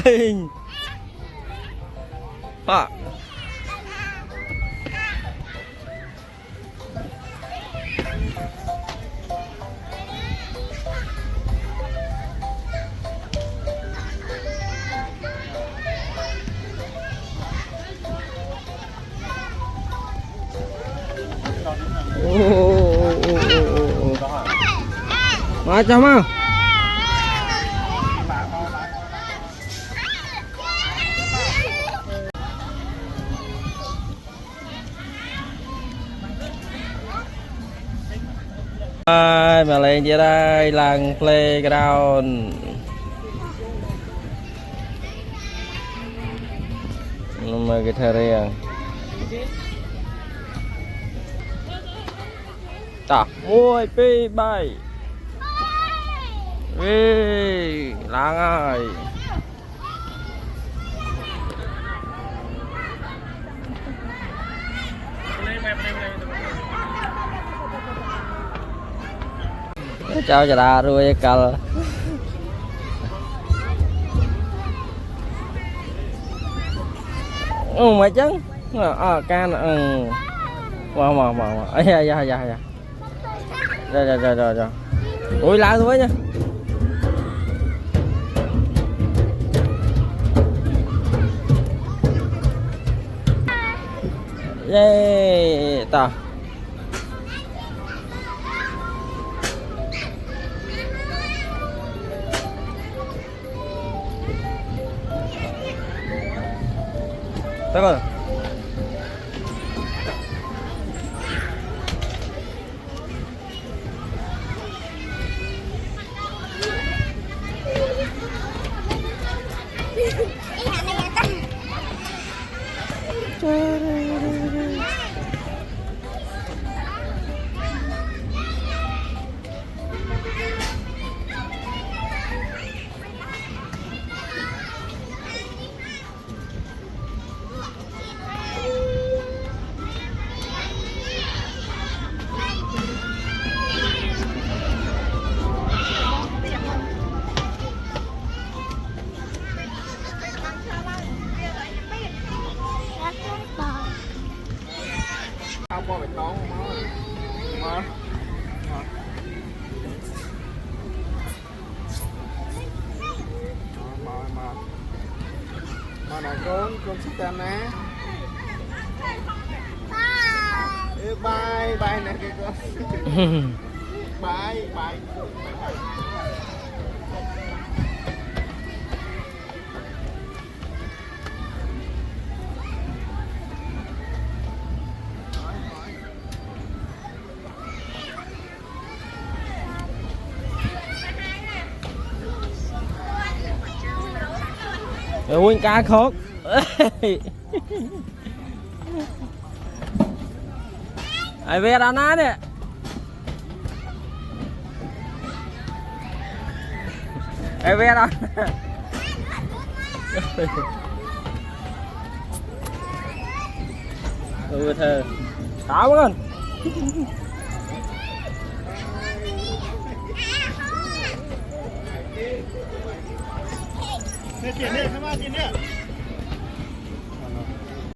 Hình hả macam mana mà lên dưới đây làng playground mà cái thời riêng ta mui pi bay ê làng ơi chào chả ra rồi cờ mày chăng can mà ấy dạ rồi ui lại thôi nha yeah ta rồi này con thích ta ná bye bye nè kìa con bye bye ui cá khóc ai về đó ná nè ai về đó thơ tao con Tiền nè, không ăn tiền nè.